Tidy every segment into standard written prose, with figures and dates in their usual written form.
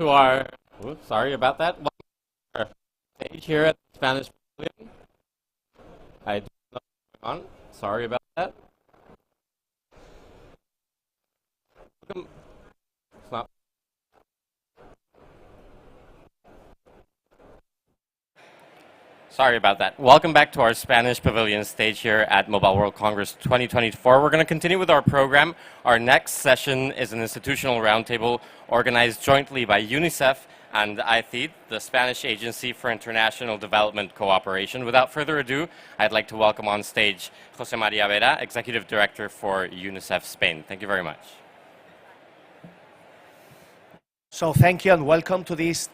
to our, sorry about that, welcome to our stage here at the Spanish Pavilion. I don't know what's going on, sorry about that. Welcome. It's not. Sorry about that. Welcome back to our Spanish Pavilion stage here at Mobile World Congress 2024. We're going to continue with our program. Our next session is an institutional roundtable organized jointly by UNICEF and AECID, the Spanish Agency for International Development Cooperation. Without further ado, I'd like to welcome on stage José María Vera, Executive Director for UNICEF Spain. Thank you very much. So thank you and welcome to this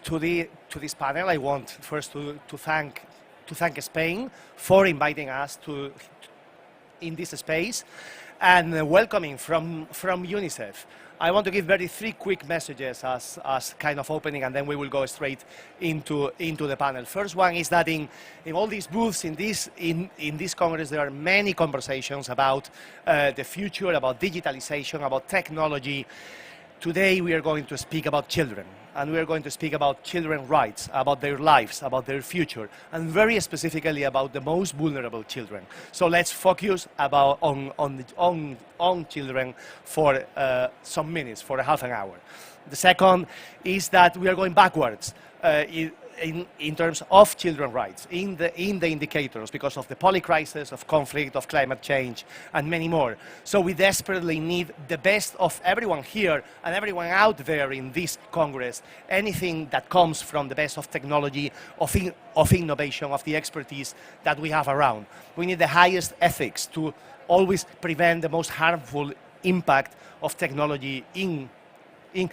panel. I want first to thank Spain for inviting us in this space and welcoming from UNICEF. I want to give three quick messages as kind of opening, and then we will go straight into the panel. First one is that in all these booths in this Congress, there are many conversations about the future, about digitalization, about technology. Today we are going to speak about children, and we are going to speak about children's rights, about their lives, about their future, and very specifically about the most vulnerable children. So let's focus on children for some minutes, for half an hour. The second is that we are going backwards in terms of children's rights, in the indicators, because of the polycrisis, of conflict, of climate change, and many more. So we desperately need the best of everyone here and everyone out there in this Congress, anything that comes from the best of technology, of innovation, of the expertise that we have around. We need the highest ethics to always prevent the most harmful impact of technology in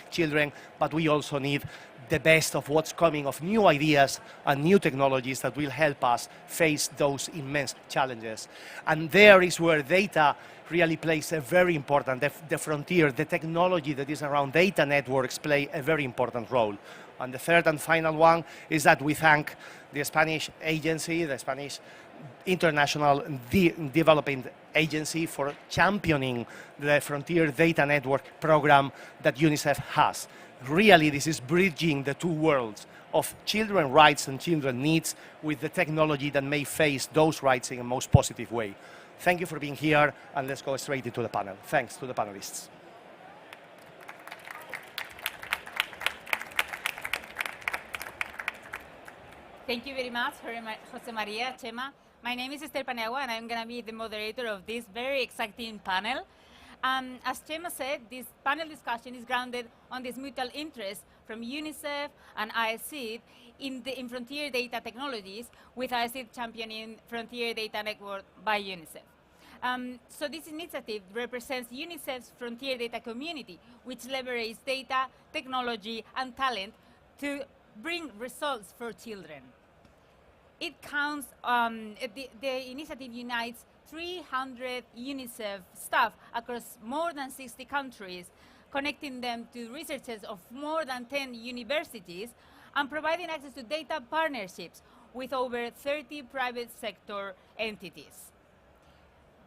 children, but we also need the best of what's coming, of new ideas and new technologies that will help us face those immense challenges. And there is where data really plays a very important, the frontier, the technology that is around data networks play a very important role. And the third and final one is that we thank the Spanish agency, the Spanish International Development Agency, for championing the Frontier Data Network program that UNICEF has. Really, this is bridging the two worlds of children's rights and children's needs with the technology that may face those rights in a most positive way. Thank you for being here, and let's go straight into the panel. Thanks to the panelists. Thank you very much, José María, Chema. My name is Esther Paniagua, and I'm going to be the moderator of this very exciting panel. As Chema said, this panel discussion is grounded on this mutual interest from UNICEF and AECID in frontier data technologies, with AECID championing Frontier Data Network by UNICEF. So this initiative represents UNICEF's frontier data community, which leverages data, technology, and talent to bring results for children. It counts, the initiative unites 300 UNICEF staff across more than 60 countries, connecting them to researchers of more than 10 universities, and providing access to data partnerships with over 30 private sector entities.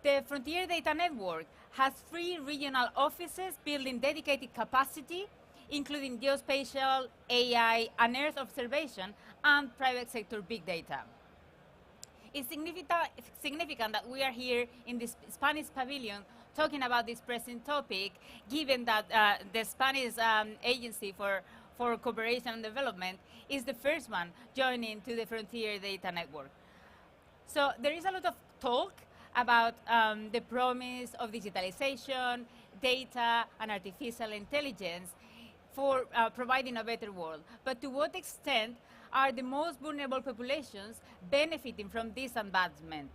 The Frontier Data Network has 3 regional offices building dedicated capacity, including geospatial, AI, and Earth observation, and private sector big data. It's significant that we are here in this Spanish pavilion talking about this present topic, given that the Spanish Agency for Cooperation and Development is the first one joining to the Frontier Data Network. So there is a lot of talk about the promise of digitalization, data, and artificial intelligence for providing a better world. But to what extent are the most vulnerable populations benefiting from these advancements?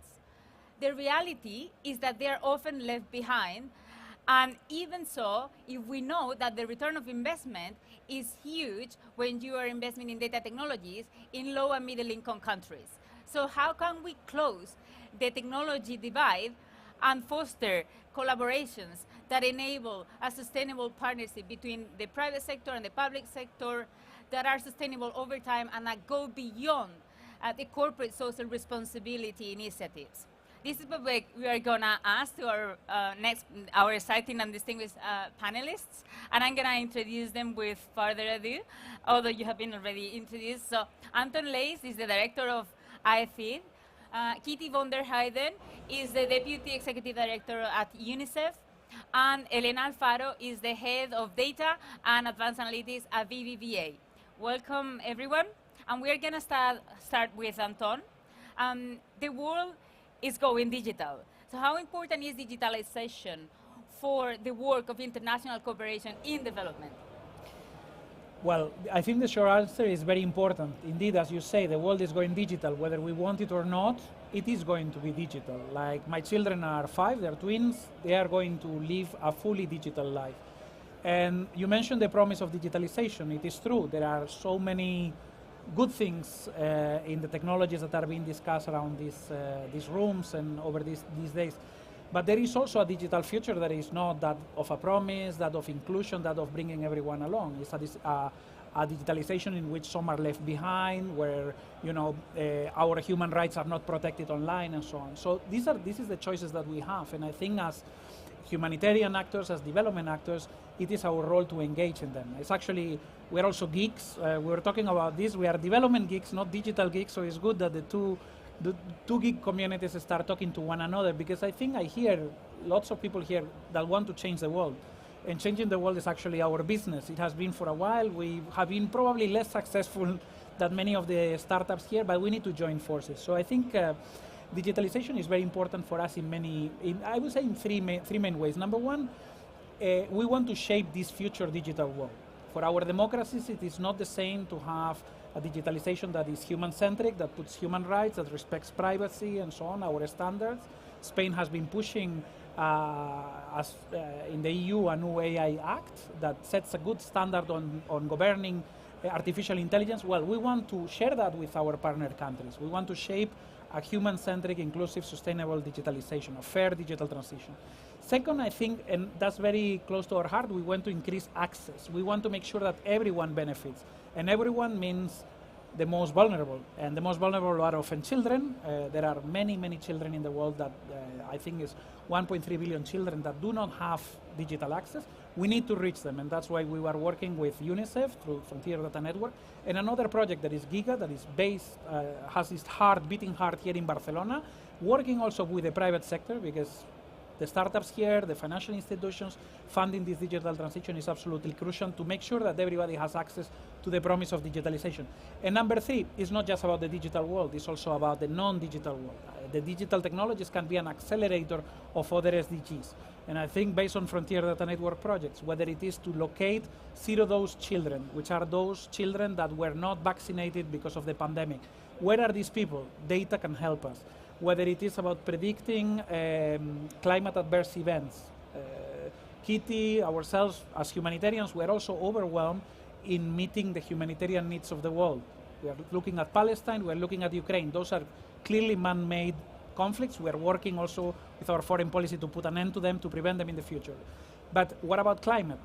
The reality is that they are often left behind, and even so, if we know that the return of investment is huge when you are investing in data technologies in low and middle income countries. So how can we close the technology divide and foster collaborations that enable a sustainable partnership between the private sector and the public sector that are sustainable over time and that go beyond the corporate social responsibility initiatives? this is what we are gonna ask to our exciting and distinguished panelists, and I'm gonna introduce them with further ado, although you have been already introduced. So Anton Leys is the director of AECID. Kitty von der Heyden is the deputy executive director at UNICEF, and Elena Alfaro is the head of data and advanced analytics at BBVA. Welcome, everyone. And we're gonna start with Anton. The world is going digital. So how important is digitalization for the work of international cooperation in development? Well, I think the short answer is very important. Indeed, as you say, the world is going digital. Whether we want it or not, it is going to be digital. Like my children are 5, they're twins, they are going to live a fully digital life. And you mentioned the promise of digitalization. It is true, there are so many good things in the technologies that are being discussed around these rooms and over these days. But there is also a digital future that is not that of a promise, that of inclusion, that of bringing everyone along. It's a digitalization in which some are left behind, where our human rights are not protected online and so on. So this is the choices that we have, and I think as humanitarian actors, as development actors, it is our role to engage in them. It's actually, we're also geeks. We were talking about this. We are development geeks, not digital geeks, so it's good that the two geek communities start talking to one another, because I think I hear lots of people here that want to change the world. And changing the world is actually our business. It has been for a while. We have been probably less successful than many of the startups here, but we need to join forces. So I think digitalization is very important for us I would say in three main ways. Number one, we want to shape this future digital world. For our democracies, it is not the same to have a digitalization that is human-centric, that puts human rights, that respects privacy and so on, our standards. Spain has been pushing in the EU a new AI Act that sets a good standard on governing artificial intelligence. Well, we want to share that with our partner countries. We want to shape a human-centric, inclusive, sustainable digitalization, a fair digital transition. Second, I think, and that's very close to our heart, we want to increase access. We want to make sure that everyone benefits. And everyone means the most vulnerable. And the most vulnerable are often children. There are many, many children in the world that I think is 1.3 billion children that do not have digital access. We need to reach them, and that's why we were working with UNICEF through Frontier Data Network, and another project that is Giga, that is based, has its beating heart here in Barcelona, working also with the private sector, because the startups here, the financial institutions, funding this digital transition is absolutely crucial to make sure that everybody has access to the promise of digitalization. And number 3, it's not just about the digital world, it's also about the non-digital world. The digital technologies can be an accelerator of other SDGs. And I think based on Frontier Data Network projects, whether it is to locate zero-dose children, which are those children that were not vaccinated because of the pandemic, where are these people? Data can help us. Whether it is about predicting climate adverse events. Kitty, ourselves as humanitarians, we're also overwhelmed in meeting the humanitarian needs of the world. We are looking at Palestine, we're looking at Ukraine. Those are clearly man-made conflicts. We're working also with our foreign policy to put an end to them, to prevent them in the future. But what about climate?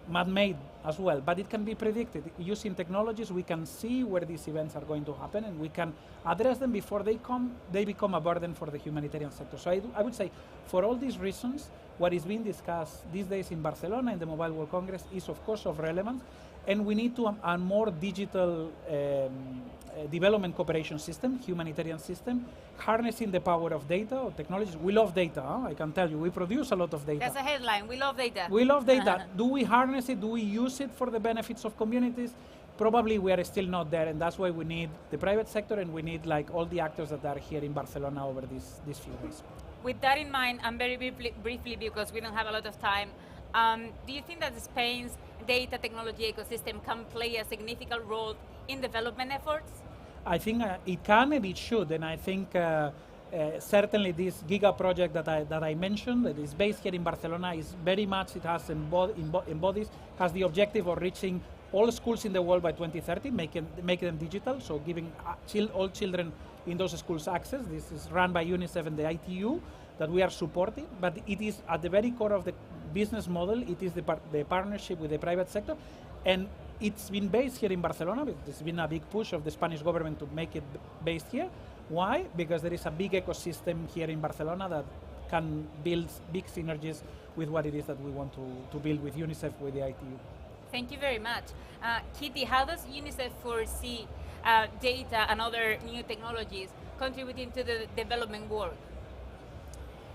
Man-made as well, but it can be predicted. Using technologies, we can see where these events are going to happen, and we can address them before they become a burden for the humanitarian sector. So I would say, for all these reasons, what is being discussed these days in Barcelona in the Mobile World Congress is of course of relevance, and we need to a more digital development cooperation system, humanitarian system, harnessing the power of data or technologies. We love data, I can tell you. We produce a lot of data. That's a headline. We love data. We love data. Do we harness it? Do we use it for the benefits of communities? Probably we are still not there, and that's why we need the private sector, and we need like all the actors that are here in Barcelona over these few days. With that in mind, and very briefly, because we don't have a lot of time, do you think that Spain's data technology ecosystem can play a significant role in development efforts? I think it can and it should, and I think certainly this Giga project that I mentioned, that is based here in Barcelona, is very much, it has embodies, has the objective of reaching all schools in the world by 2030, make them digital, so giving all children in those schools access. This is run by UNICEF and the ITU that we are supporting, but it is at the very core of the business model. It is the partnership with the private sector, and it's been based here in Barcelona, because there's been a big push of the Spanish government to make it based here, Why? Because there is a big ecosystem here in Barcelona that can build big synergies with what it is that we want to build with UNICEF, with the ITU. Thank you very much. Kitty, how does UNICEF foresee data and other new technologies contributing to the development work?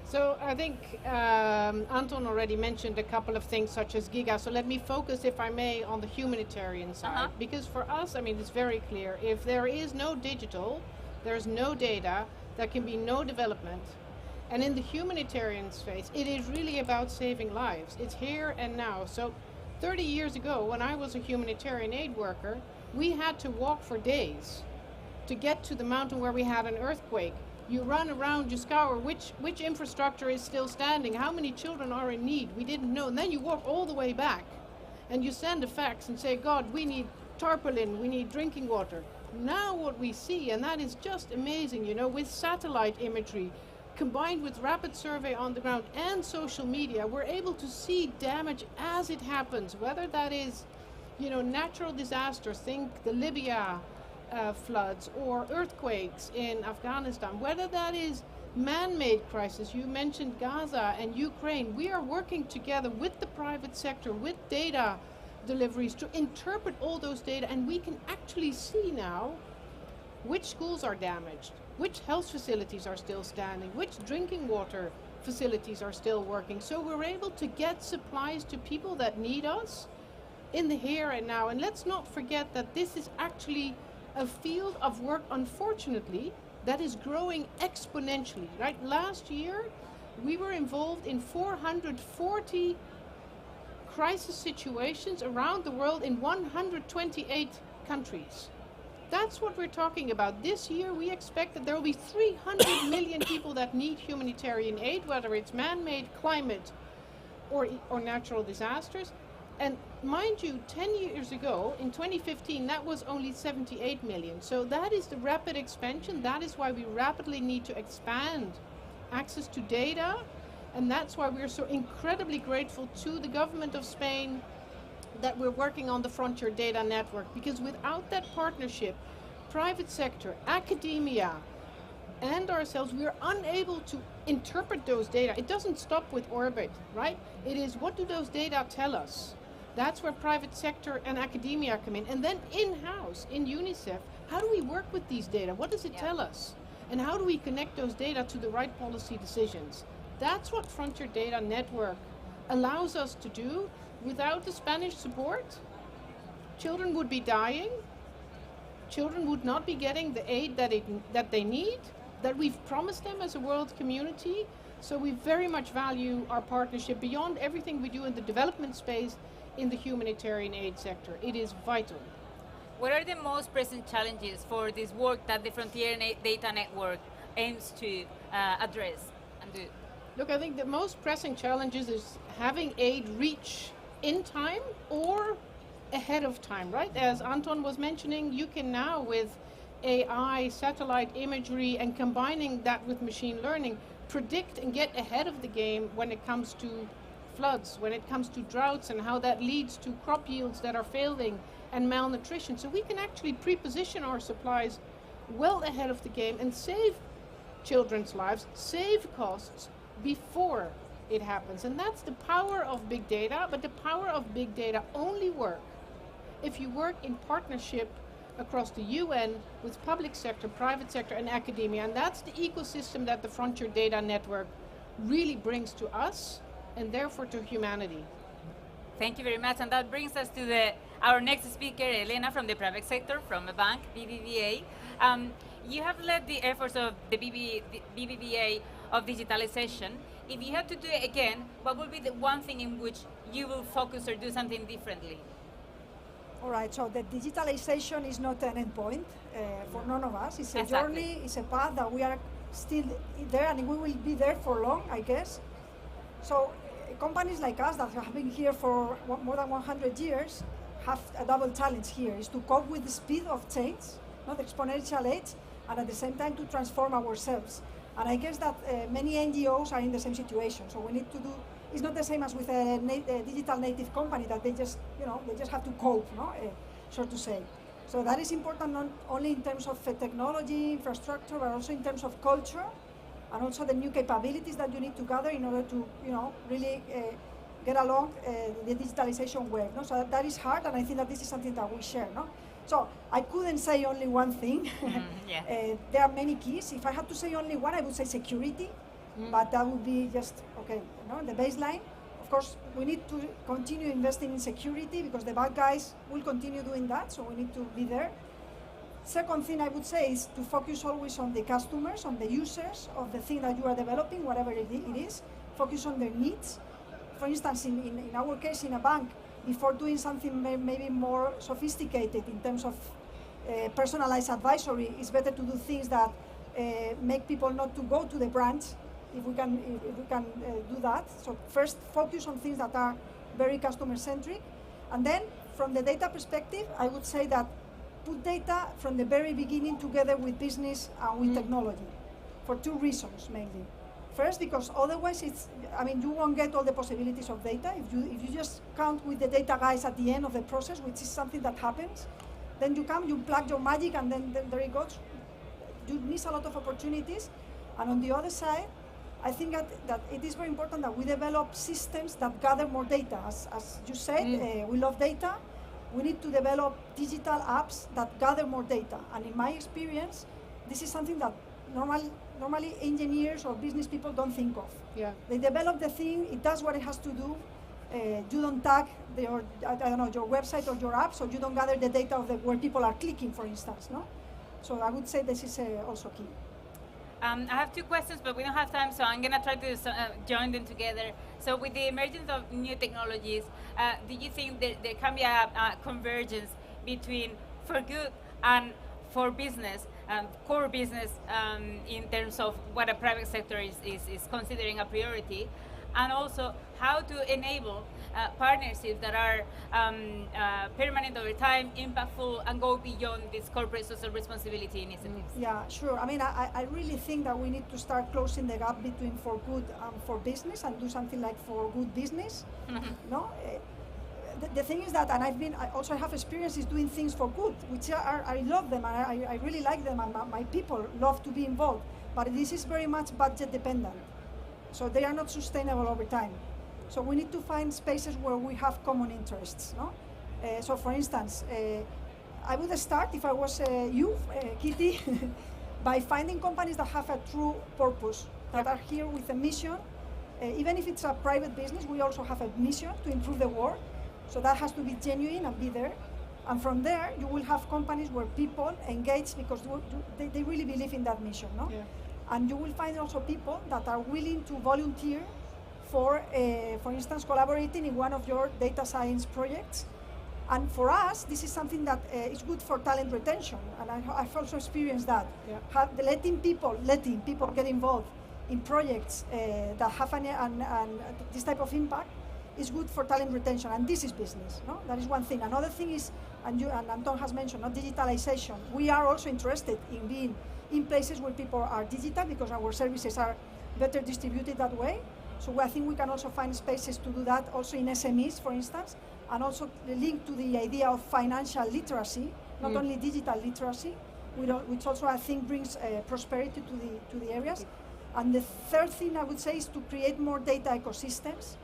So I think Anton already mentioned a couple of things such as Giga, so let me focus, if I may, on the humanitarian side. Because for us, I mean, it's very clear, if there is no digital, there's no data, there can be no development. And in the humanitarian space, it is really about saving lives. It's here and now. So 30 years ago, when I was a humanitarian aid worker, we had to walk for days to get to the mountain where we had an earthquake. You run around, you scour which infrastructure is still standing, how many children are in need, we didn't know. And then you walk all the way back and you send a fax and say, God, we need tarpaulin, we need drinking water. Now what we see, and that is just amazing, you know, with satellite imagery, combined with rapid survey on the ground and social media, we're able to see damage as it happens, whether that is, you know, natural disasters, think the Libya floods or earthquakes in Afghanistan, whether that is man-made crisis. You mentioned Gaza and Ukraine. We are working together with the private sector, with data deliveries to interpret all those data, and we can actually see now which schools are damaged, which health facilities are still standing, which drinking water facilities are still working. So we're able to get supplies to people that need us in the here and now. And let's not forget that this is actually a field of work, unfortunately, that is growing exponentially, right? Last year, we were involved in 440 crisis situations around the world in 128 countries. That's what we're talking about. This year, we expect that there will be 300 million people that need humanitarian aid, whether it's man-made, climate, or natural disasters. And mind you, 10 years ago, in 2015, that was only 78 million. So that is the rapid expansion. That is why we rapidly need to expand access to data. And that's why we're so incredibly grateful to the government of Spain that we're working on the Frontier Data Network. Because without that partnership, private sector, academia, and ourselves, we are unable to interpret those data. It doesn't stop with orbit, right? It is, what do those data tell us? That's where private sector and academia come in. And then in-house, in UNICEF, how do we work with these data? What does it tell us? And how do we connect those data to the right policy decisions? That's what Frontier Data Network allows us to do. Without the Spanish support, children would be dying, children would not be getting the aid that they need, that we've promised them as a world community. So we very much value our partnership beyond everything we do in the development space in the humanitarian aid sector. It is vital. What are the most present challenges for this work that the Frontier Data Network aims to address and do? Look, I think the most pressing challenges is having aid reach in time or ahead of time, right? As Anton was mentioning, you can now, with AI, satellite imagery, and combining that with machine learning, predict and get ahead of the game when it comes to floods, when it comes to droughts, and how that leads to crop yields that are failing and malnutrition. So we can actually pre-position our supplies well ahead of the game and save children's lives, save costs before it happens. And that's the power of big data, but the power of big data only works if you work in partnership across the UN with public sector, private sector, and academia. And that's the ecosystem that the Frontier Data Network really brings to us and therefore to humanity. Thank you very much. And that brings us to our next speaker, Elena, from the private sector, from a bank, BBVA. You have led the efforts of the BBVA of digitalization. If you had to do it again, what would be the one thing in which you will focus or do something differently? All right, so the digitalization is not an endpoint for none of us. It's a journey, it's a path that we are still there, and we will be there for long, I guess. So companies like us that have been here for more than 100 years have a double challenge here, is to cope with the speed of change, not exponential age, and at the same time to transform ourselves. And I guess that many NGOs are in the same situation. So we need to do, it's not the same as with a digital native company that they just have to cope, no? So to say. So that is important not only in terms of technology, infrastructure, but also in terms of culture, and also the new capabilities that you need to gather in order to, really get along the digitalization wave. No? So that is hard, and I think that this is something that we share. No? So I couldn't say only one thing. There are many keys. If I had to say only one, I would say security, but that would be just, the baseline. Of course, we need to continue investing in security because the bad guys will continue doing that, so we need to be there. Second thing I would say is to focus always on the customers, on the users of the thing that you are developing, whatever it is. Focus on their needs. For instance, in our case, in a bank, before doing something maybe more sophisticated in terms of personalized advisory, it's better to do things that make people not to go to the branch, if we can do that. So first, focus on things that are very customer-centric. And then, from the data perspective, I would say that put data from the very beginning together with business and with technology, for two reasons mainly. First, because otherwise you won't get all the possibilities of data. If you just count with the data guys at the end of the process, which is something that happens, then you plug your magic, and then there it goes. You miss a lot of opportunities. And on the other side, I think that it is very important that we develop systems that gather more data. As you said, we love data. We need to develop digital apps that gather more data. And in my experience, this is something that normally engineers or business people don't think of. Yeah. They develop the thing, it does what it has to do. You don't tag your website or your app, so you don't gather the data of where people are clicking, for instance. No? So I would say this is also key. I have two questions, but we don't have time, so I'm going to try to join them together. So with the emergence of new technologies, do you think there can be a convergence between for good and for business, core business, in terms of what a private sector is considering a priority, and also how to enable partnerships that are permanent over time, impactful, and go beyond these corporate social responsibility initiatives? Yeah, sure. I really think that we need to start closing the gap between for good and for business, and do something like for good business. No. The thing is that, and I also have experiences doing things for good, which I love them, I really like them, and my people love to be involved, but this is very much budget dependent. So they are not sustainable over time. So we need to find spaces where we have common interests. No? So for instance, I would start, if I was you, Kitty, by finding companies that have a true purpose, that are here with a mission. Even if it's a private business, we also have a mission to improve the world. So that has to be genuine and be there. And from there, you will have companies where people engage because they really believe in that mission. No? Yeah. And you will find also people that are willing to volunteer for instance, collaborating in one of your data science projects. And for us, this is something that is good for talent retention. And I've also experienced that. Yeah. Letting people get involved in projects that have this type of impact is good for talent retention, and this is business. No? That is one thing. Another thing is, and Anton has mentioned, digitalization. We are also interested in being in places where people are digital because our services are better distributed that way. So I think we can also find spaces to do that also in SMEs, for instance, and also linked to the idea of financial literacy, not only digital literacy, which also I think brings prosperity to the areas. And the third thing I would say is to create more data ecosystems,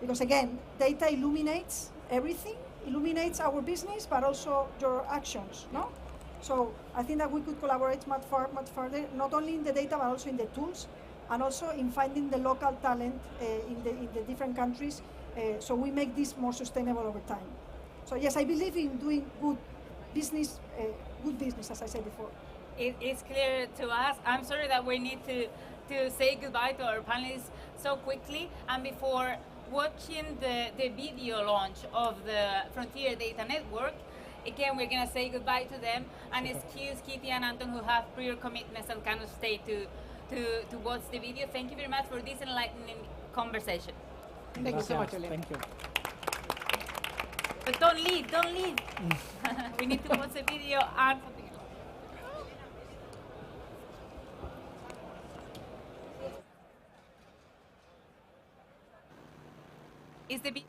because again, data illuminates everything, illuminates our business, but also your actions, no? So I think that we could collaborate much further, not only in the data, but also in the tools, and also in finding the local talent in the different countries, so we make this more sustainable over time. So yes, I believe in doing good business, as I said before. It's clear to us. I'm sorry that we need to say goodbye to our panelists so quickly, and before watching the video launch of the Frontier Data Network, again, we're going to say goodbye to them and excuse Kitty and Anton, who have prior commitments and cannot stay to watch the video. Thank you very much for this enlightening conversation. Thank you so much, Elena. Thank you. But don't leave. We need to watch the video and something else. Is the video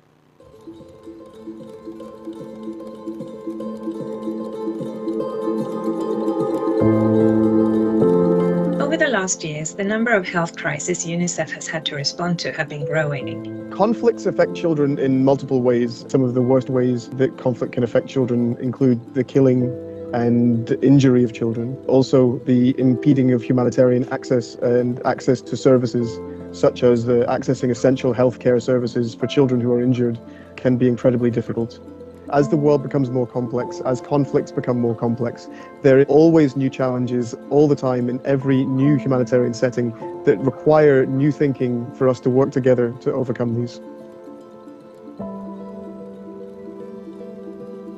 last years, the number of health crises UNICEF has had to respond to have been growing. Conflicts affect children in multiple ways. Some of the worst ways that conflict can affect children include the killing and injury of children. Also, the impeding of humanitarian access and access to services, such as accessing essential healthcare services for children who are injured, can be incredibly difficult. As the world becomes more complex, as conflicts become more complex, there are always new challenges all the time in every new humanitarian setting that require new thinking for us to work together to overcome these.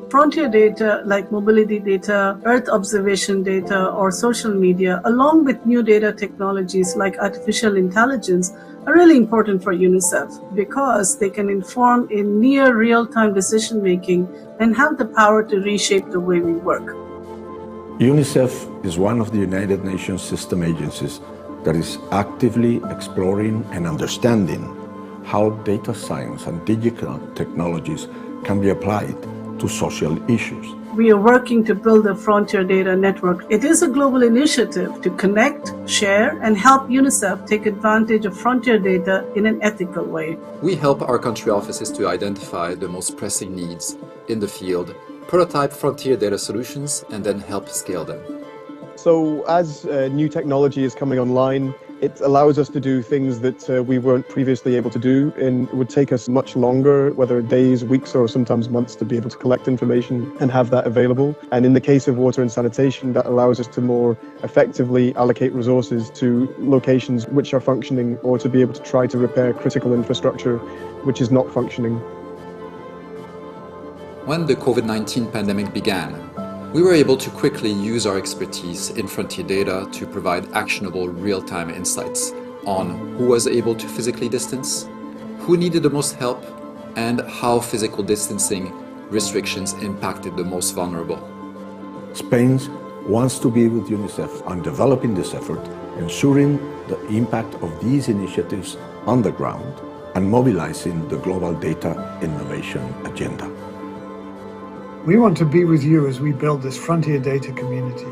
Frontier data like mobility data, Earth observation data, or social media, along with new data technologies like artificial intelligence, are really important for UNICEF because they can inform in near real-time decision-making and have the power to reshape the way we work. UNICEF is one of the United Nations system agencies that is actively exploring and understanding how data science and digital technologies can be applied to social issues. We are working to build a frontier data network. It is a global initiative to connect, share, and help UNICEF take advantage of frontier data in an ethical way. We help our country offices to identify the most pressing needs in the field, prototype frontier data solutions, and then help scale them. So as new technology is coming online, it allows us to do things that we weren't previously able to do, and it would take us much longer, whether days, weeks, or sometimes months, to be able to collect information and have that available. And in the case of water and sanitation, that allows us to more effectively allocate resources to locations which are functioning, or to be able to try to repair critical infrastructure which is not functioning. When the COVID-19 pandemic began, we were able to quickly use our expertise in frontier data to provide actionable real-time insights on who was able to physically distance, who needed the most help, and how physical distancing restrictions impacted the most vulnerable. Spain wants to be with UNICEF on developing this effort, ensuring the impact of these initiatives on the ground, and mobilizing the global data innovation agenda. We want to be with you as we build this frontier data community,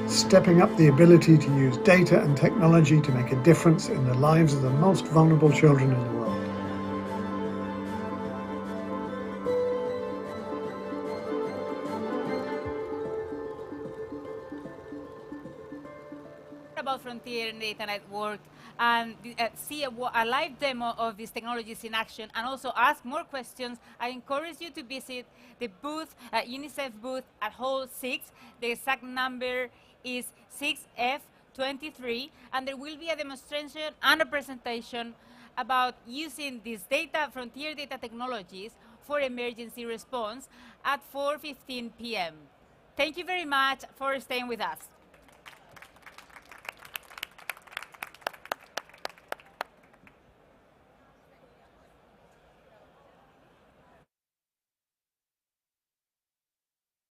stepping up the ability to use data and technology to make a difference in the lives of the most vulnerable children in the world. About Frontier Data Network and see a live demo of these technologies in action, and also ask more questions, I encourage you to visit the booth, UNICEF booth at Hall 6. The exact number is 6F23, and there will be a demonstration and a presentation about using these frontier data technologies for emergency response at 4:15 p.m. Thank you very much for staying with us.